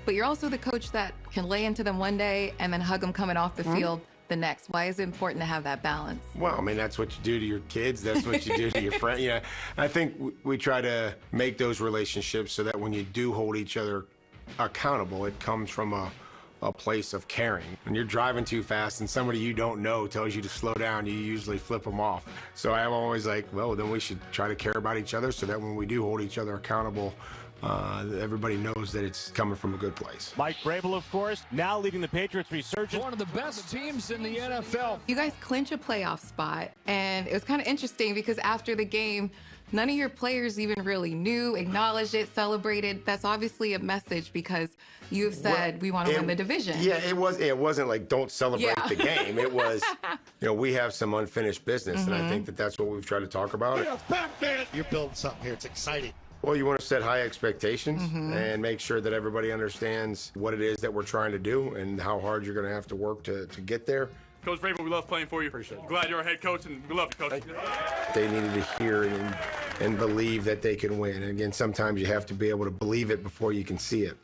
[SPEAKER 17] but you're also the coach that can lay into them one day and then hug them coming off the field the next. Why is it important to have that balance?
[SPEAKER 18] Well, I mean, that's what you do to your kids. That's what you do to your friends. I think we try to make those relationships so that when you do hold each other accountable, it comes from a place of caring. When you're driving too fast and somebody you don't know tells you to slow down, you usually flip them off. So I'm always like, well, then we should try to care about each other so that when we do hold each other accountable, everybody knows that it's coming from a good place.
[SPEAKER 12] Mike Vrabel, of course, now leading the Patriots resurgence.
[SPEAKER 19] One of the best teams in the NFL.
[SPEAKER 17] You guys clinch a playoff spot, and it was kind of interesting because after the game, none of your players even really knew, acknowledged it, celebrated. That's obviously a message because you've said we want to win the division.
[SPEAKER 18] Yeah, it wasn't like don't celebrate the game. It was, we have some unfinished business, and I think that's what we've tried to talk about.
[SPEAKER 14] You're building something here. It's exciting.
[SPEAKER 18] Well, you want to set high expectations and make sure that everybody understands what it is that we're trying to do and how hard you're going to have to work to get there.
[SPEAKER 20] Coach Vrabel, we love playing for you. Appreciate it. Glad you're our head coach, and we love you, Coach.
[SPEAKER 18] They needed to hear and believe that they can win. And again, sometimes you have to be able to believe it before you can see it.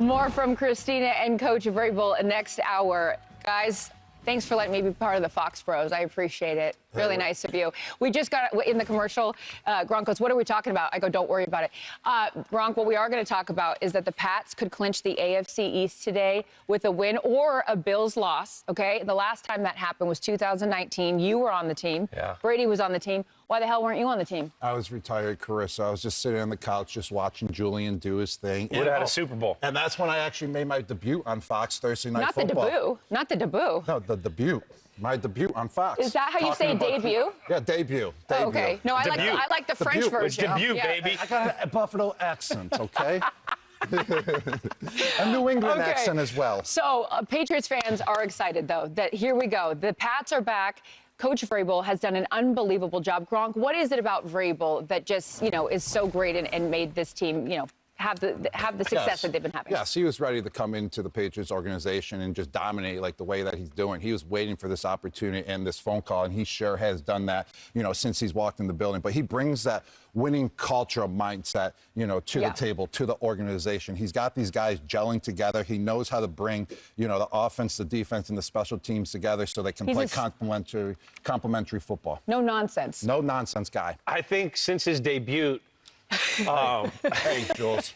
[SPEAKER 1] More from Christina and Coach Vrabel next hour. Guys, thanks for letting me be part of the Fox Bros. I appreciate it. Really nice of you. We just got in the commercial. Gronk goes, what are we talking about? I go, don't worry about it. Gronk, what we are going to talk about is that the Pats could clinch the AFC East today with a win or a Bills loss, okay? The last time that happened was 2019. You were on the team.
[SPEAKER 6] Yeah.
[SPEAKER 1] Brady was on the team. Why the hell weren't you on the team?
[SPEAKER 6] I was retired, Carissa. I was just sitting on the couch just watching Julian do his thing.
[SPEAKER 2] Would have had a Super Bowl.
[SPEAKER 6] And that's when I actually made my debut on Fox Thursday Night Football.
[SPEAKER 1] Not the debut.
[SPEAKER 6] No, the debut. My debut on Fox.
[SPEAKER 1] Is that how you say debut?
[SPEAKER 6] Yeah, debut.
[SPEAKER 1] Oh, okay. No, I like the French version.
[SPEAKER 2] Debut, baby.
[SPEAKER 6] I got a Buffalo accent, okay? A New England accent as well.
[SPEAKER 1] So Patriots fans are excited, though, that here we go. The Pats are back. Coach Vrabel has done an unbelievable job. Gronk, what is it about Vrabel that just, is so great and made this team, have the success that they've been having?
[SPEAKER 6] Yes, he was ready to come into the Patriots organization and just dominate like the way that he's doing. He was waiting for this opportunity and this phone call, and he sure has done that, since he's walked in the building. But he brings that winning culture mindset, to the table, to the organization. He's got these guys gelling together. He knows how to bring, the offense, the defense, and the special teams together so they can play complementary football.
[SPEAKER 1] No nonsense.
[SPEAKER 6] No nonsense guy.
[SPEAKER 2] I think since his debut,
[SPEAKER 6] Hey, Jules.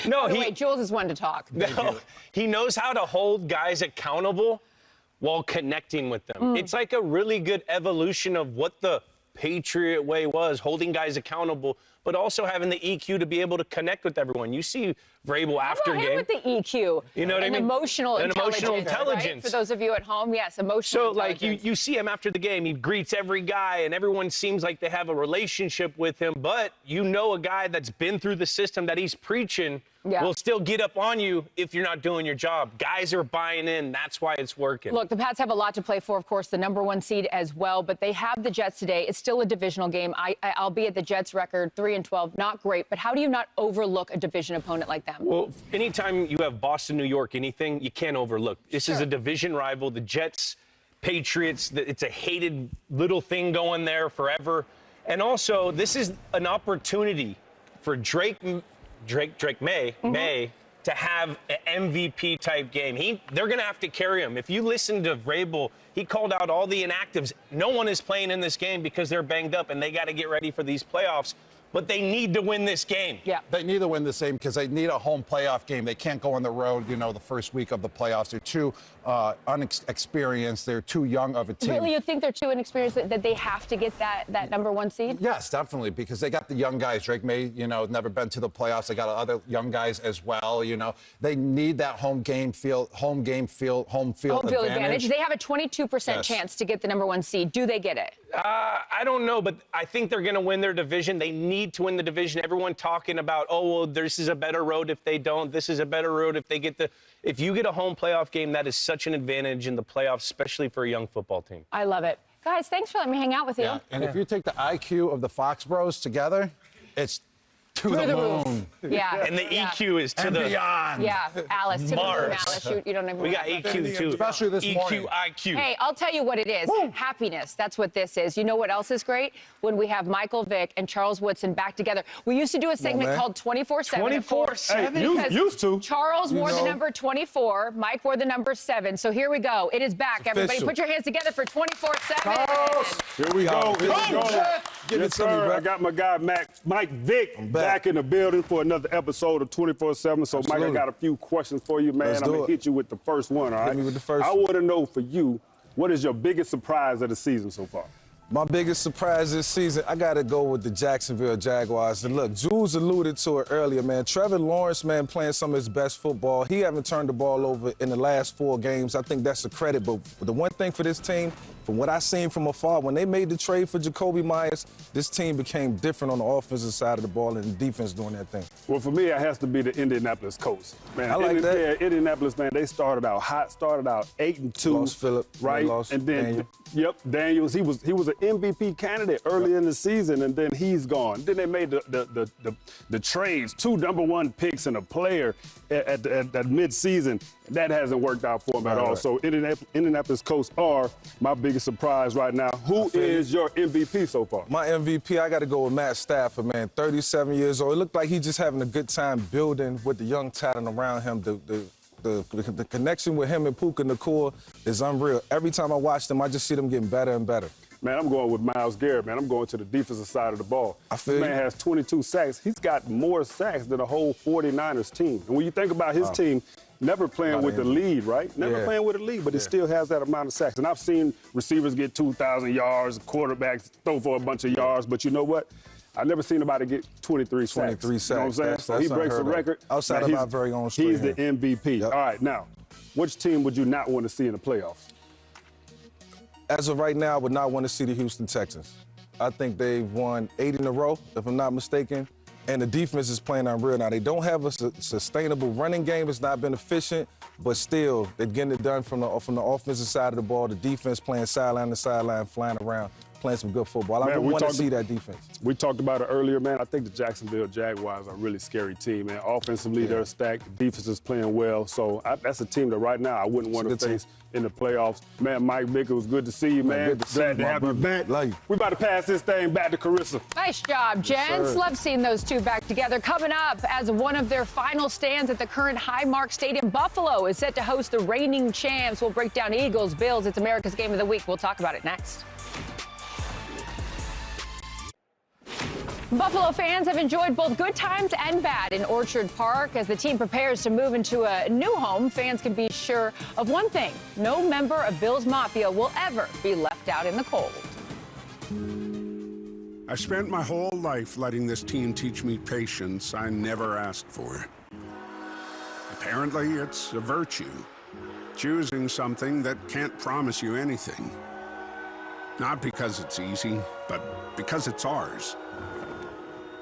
[SPEAKER 1] No, Jules is one to talk.
[SPEAKER 2] No, he knows how to hold guys accountable while connecting with them. It's like a really good evolution of what the Patriot way was, holding guys accountable, but also having the EQ to be able to connect with everyone. You see Vrabel after game.
[SPEAKER 1] With the EQ.
[SPEAKER 2] You know what I mean?
[SPEAKER 1] Emotional intelligence.
[SPEAKER 2] Right?
[SPEAKER 1] For those of you at home, yes, emotional intelligence.
[SPEAKER 2] So, like, you see him after the game. He greets every guy, and everyone seems like they have a relationship with him. But you know a guy that's been through the system that he's preaching will still get up on you if you're not doing your job. Guys are buying in. That's why it's working.
[SPEAKER 1] Look, the Pats have a lot to play for, of course, the #1 seed as well. But they have the Jets today. It's still a divisional game. Albeit the Jets record 3-12, not great. But how do you not overlook a division opponent like them?
[SPEAKER 2] Well, anytime you have Boston, New York, anything, you can't overlook. This is a division rival. The Jets, Patriots, it's a hated little thing going there forever. And also, this is an opportunity for Drake May to have an MVP type game. They're going to have to carry him. If you listen to Vrabel, he called out all the inactives. No one is playing in this game because they're banged up and they got to get ready for these playoffs. But they need to win this game.
[SPEAKER 21] Yeah. They need to win this game because they need a home playoff game. They can't go on the road, the first week of the playoffs. They're too unexperienced. They're too young of a team.
[SPEAKER 1] Really, you think they're too inexperienced that they have to get that #1 seed?
[SPEAKER 21] Yes, definitely, because they got the young guys. Drake May, never been to the playoffs. They got other young guys as well. They need that home field advantage.
[SPEAKER 1] They have a 22% chance to get the #1 seed. Do they get it?
[SPEAKER 2] I don't know, but I think they're going to win their division. They need to win the division. Everyone talking about, this is a better road if they don't. This is a better road if they get if you get a home playoff game, that is such an advantage in the playoffs, especially for a young football team.
[SPEAKER 1] I love it. Guys, thanks for letting me hang out with you.
[SPEAKER 21] Yeah. And if you take the IQ of the Fox Bros together, it's to the moon.
[SPEAKER 1] Yeah.
[SPEAKER 2] And the EQ is to the
[SPEAKER 21] beyond.
[SPEAKER 1] Yeah, Alice, to
[SPEAKER 2] Mars.
[SPEAKER 1] the moon, Alice. You don't even
[SPEAKER 2] We got EQ too.
[SPEAKER 21] Especially this morning.
[SPEAKER 2] IQ.
[SPEAKER 1] Hey, I'll tell you what it is. Woo! Happiness. That's what this is. You know what else is great? When we have Michael Vick and Charles Woodson back together. We used to do a segment called 24/7.
[SPEAKER 2] 24/7.
[SPEAKER 8] Hey, used to.
[SPEAKER 1] Charles wore the number 24. Mike wore the number 7. So here we go. It is back. Everybody put your hands together for 24/7.
[SPEAKER 8] Here we go. Yes, sir. I got my guy, Mike Vick, back in the building for another episode of 24/7. So, Mike, I got a few questions for you, man. I'm going to hit you with the first one, all right?
[SPEAKER 6] Hit me with the first
[SPEAKER 8] I
[SPEAKER 6] one.
[SPEAKER 8] want to know for you, what is your biggest surprise of the season so far?
[SPEAKER 6] My biggest surprise this season, I got to go with the Jacksonville Jaguars. And look, Jules alluded to it earlier, man. Trevor Lawrence, man, playing some of his best football. He haven't turned the ball over in the last 4 games. I think that's a credit. But the one thing for this team, from what I seen from afar, when they made the trade for Jacoby Myers, this team became different on the offensive side of the ball and the defense doing that thing.
[SPEAKER 8] Well, for me, it has to be the Indianapolis Colts. Man,
[SPEAKER 6] I like that.
[SPEAKER 8] Yeah, Indianapolis, man, they started out hot, 8-2.
[SPEAKER 6] Lost Phillip,
[SPEAKER 8] right?
[SPEAKER 6] lost
[SPEAKER 8] and then,
[SPEAKER 6] Daniel.
[SPEAKER 8] Daniels, he was an MVP candidate early in the season, and then he's gone. Then they made the trades, 2 #1 picks and a player at mid-season. That hasn't worked out for him at all. Right. So Indianapolis Colts are my biggest surprise right now. Who is your MVP so far?
[SPEAKER 6] My MVP, I got to go with Matt Stafford, man. 37 years old. It looked like he's just having a good time building with the young talent around him. The connection with him and Puka Nacua is unreal. Every time I watch them, I just see them getting better and better.
[SPEAKER 8] Man, I'm going with Myles Garrett, man. I'm going to the defensive side of the ball. This man has 22 sacks. He's got more sacks than the whole 49ers team. And when you think about his team, never playing with the lead, right? Never playing with the lead, but he still has that amount of sacks. And I've seen receivers get 2,000 yards, quarterbacks throw for a bunch of yards, but you know what? I've never seen anybody get 23 sacks.
[SPEAKER 6] 23 sacks.
[SPEAKER 8] You know what I'm saying? So he breaks the record.
[SPEAKER 6] Outside of our very own
[SPEAKER 8] He's the MVP. Yep. All right, now, which team would you not want to see in the playoffs?
[SPEAKER 6] As of right now, I would not want to see the Houston Texans. I think they've won 8 in a row, if I'm not mistaken, and the defense is playing unreal. Now, they don't have a sustainable running game. It's not been efficient, but still, they're getting it done from the offensive side of the ball. The defense playing sideline to sideline, flying around, playing some good football. I want to see that defense.
[SPEAKER 8] We talked about it earlier, man. I think the Jacksonville Jaguars are a really scary team, man. Offensively, they're stacked. The defense is playing well. So that's a team that right now I wouldn't want to face in the playoffs. Man, Mike Vick, it was good to see you, man. Glad to have you back. We about to pass this thing back to Carissa.
[SPEAKER 1] Nice job, gents. Love seeing those two back together. Coming up, as one of their final stands at the current Highmark Stadium, Buffalo is set to host the reigning champs. We'll break down Eagles, Bills. It's America's Game of the Week. We'll talk about it next. Buffalo fans have enjoyed both good times and bad in Orchard Park. As the team prepares to move into a new home, fans can be sure of one thing: no member of Bills Mafia will ever be left out in the cold.
[SPEAKER 3] I spent my whole life letting this team teach me patience I never asked for. Apparently, it's a virtue, choosing something that can't promise you anything. Not because it's easy, but because it's ours.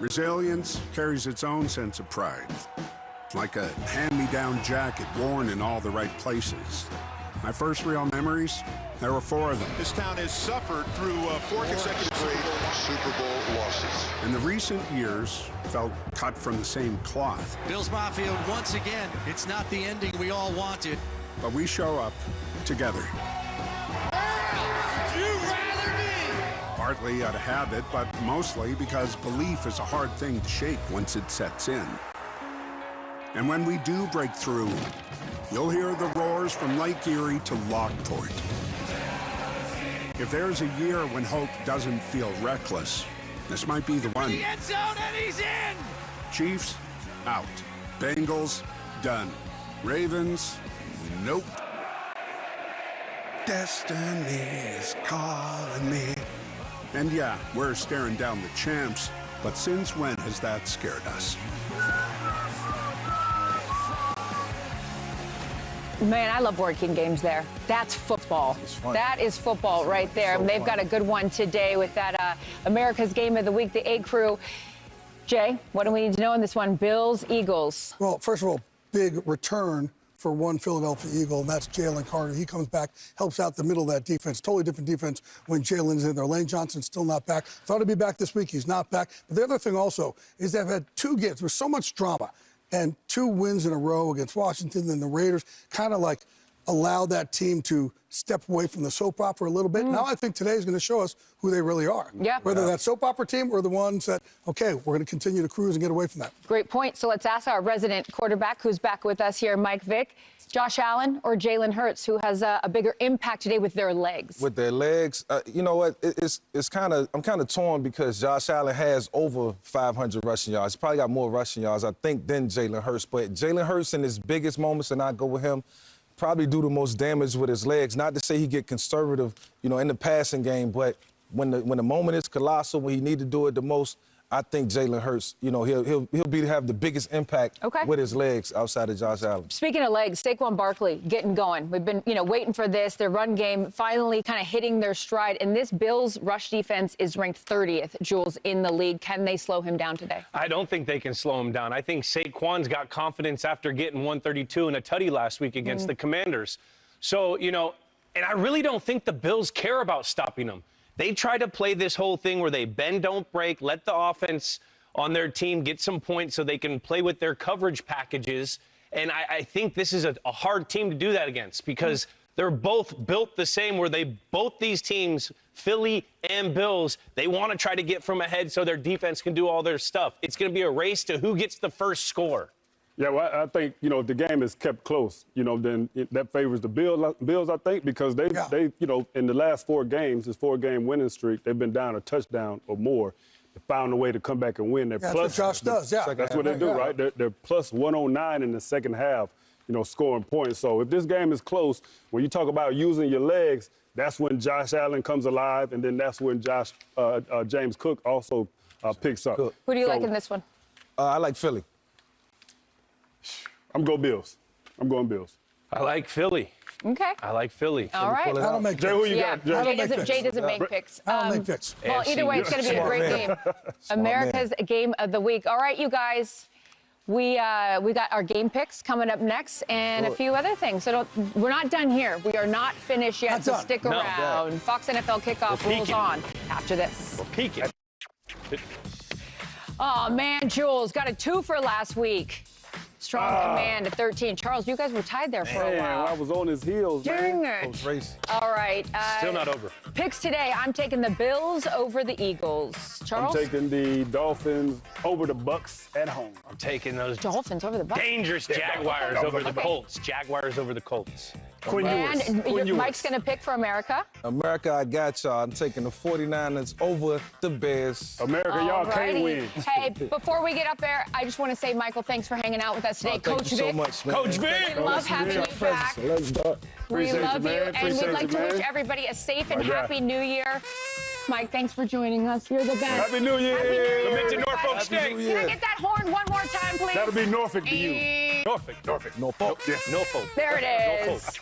[SPEAKER 3] Resilience carries its own sense of pride, like a hand-me-down jacket worn in all the right places. My first real memories, there were 4 of them.
[SPEAKER 15] This town has suffered through 4 consecutive Super Bowl losses.
[SPEAKER 3] And the recent years felt cut from the same cloth.
[SPEAKER 22] Bills Mafia, once again, it's not the ending we all wanted.
[SPEAKER 3] But we show up together. Partly out of habit, but mostly because belief is a hard thing to shake once it sets in. And when we do break through, you'll hear the roars from Lake Erie to Lockport. If there's a year when hope doesn't feel reckless, this might be the one.
[SPEAKER 22] The end zone, and he's in!
[SPEAKER 3] Chiefs, out. Bengals, done. Ravens, nope. Destiny's calling me. And yeah, we're staring down the champs, but since when has that scared us?
[SPEAKER 1] Man, I love working games there. That's football. That is football right there. So they've got a good one today with that America's Game of the Week, the A Crew. Jay, what do we need to know in this one? Bills, Eagles.
[SPEAKER 9] Well, first of all, big return for one Philadelphia Eagle, and that's Jalen Carter. He comes back, helps out the middle of that defense. Totally different defense when Jalen's in there. Lane Johnson's still not back. Thought he'd be back this week. He's not back. But the other thing also is they've had 2 games. There's so much drama. And 2 wins in a row against Washington and the Raiders kind of like allowed that team to step away from the soap opera a little bit. Now I think today is going to show us who they really are.
[SPEAKER 1] Yeah.
[SPEAKER 9] Whether that soap opera team or the ones that, okay, we're going to continue to cruise and get away from that.
[SPEAKER 1] Great point. So let's ask our resident quarterback who's back with us here, Mike Vick. Josh Allen or Jalen Hurts, who has a bigger impact today with their legs?
[SPEAKER 6] With their legs, you know what? I'm kind of torn because Josh Allen has over 500 rushing yards. He's probably got more rushing yards, I think, than Jalen Hurts. But Jalen Hurts in his biggest moments, and I go with him, probably do the most damage with his legs. Not to say he get conservative, you know, in the passing game, but when the moment is colossal, when he need to do it the most, I think Jalen Hurts, you know, he'll have the biggest impact with his legs outside of Josh Allen.
[SPEAKER 1] Speaking of legs, Saquon Barkley getting going. We've been, waiting for this. Their run game finally kind of hitting their stride. And this Bills rush defense is ranked 30th, Jules, in the league. Can they slow him down today?
[SPEAKER 2] I don't think they can slow him down. I think Saquon's got confidence after getting 132 and a tutty last week against the Commanders. So, and I really don't think the Bills care about stopping him. They try to play this whole thing where they bend, don't break, let the offense on their team get some points so they can play with their coverage packages. And I think this is a hard team to do that against because they're both built the same where both these teams, Philly and Bills, they want to try to get from ahead so their defense can do all their stuff. It's going to be a race to who gets the first score.
[SPEAKER 8] Yeah, well, I think, if the game is kept close, then that favors the Bills, I think, because they, in the last 4 games, this 4-game winning streak, they've been down a touchdown or more. They found a way to come back and win.
[SPEAKER 9] That's what Josh does, yeah.
[SPEAKER 8] That's what they do, right? They're plus 109 in the second half, scoring points. So if this game is close, when you talk about using your legs, that's when Josh Allen comes alive, and then that's when James Cook also picks up.
[SPEAKER 1] Who do you like in this one?
[SPEAKER 6] I like Philly.
[SPEAKER 8] I'm going Bills.
[SPEAKER 2] I like Philly.
[SPEAKER 1] Okay.
[SPEAKER 2] I like Philly.
[SPEAKER 1] All right.
[SPEAKER 9] I don't make
[SPEAKER 8] Jay, who you got?
[SPEAKER 1] Jay doesn't make picks.
[SPEAKER 9] I don't make picks.
[SPEAKER 1] Well, either way, it's going to be a great game. America's Game of the Week. All right, you guys. We got our game picks coming up next and a few other things. So we're not done here. We are not finished yet, so stick around. Fox NFL Kickoff rolls on after this.
[SPEAKER 2] We're peaking.
[SPEAKER 1] Oh, man, Jules got a 2 for last week. Strong command at 13. Charles, you guys were tied there for a while.
[SPEAKER 8] I was on his heels,
[SPEAKER 1] Dang
[SPEAKER 8] man.
[SPEAKER 1] it. All right.
[SPEAKER 2] Still not over.
[SPEAKER 1] Picks today. I'm taking the Bills over the Eagles. Charles?
[SPEAKER 8] I'm taking the Dolphins over the Bucks at home.
[SPEAKER 2] I'm taking those
[SPEAKER 1] Dolphins over the Bucks.
[SPEAKER 2] Dangerous Jaguars over the Colts. Jaguars over the Colts.
[SPEAKER 1] And Mike's going to pick for America.
[SPEAKER 6] America, I got y'all. I'm taking the 49ers over the Bears.
[SPEAKER 8] America, y'all can't win.
[SPEAKER 1] Hey, before we get up there, I just want to say, Michael, thanks for hanging out with us today.
[SPEAKER 6] Thank you so much, man.
[SPEAKER 2] Coach Vic.
[SPEAKER 1] We love having you back. We love you, and we'd like to wish everybody a safe and happy New Year. Mike, thanks for joining us. You're the best.
[SPEAKER 8] Happy New Year.
[SPEAKER 2] Commit to Norfolk State.
[SPEAKER 1] Can I get that horn one more time, please?
[SPEAKER 8] That'll be Norfolk to you.
[SPEAKER 2] Norfolk.
[SPEAKER 8] Norfolk.
[SPEAKER 2] Yeah. Norfolk.
[SPEAKER 1] There it is.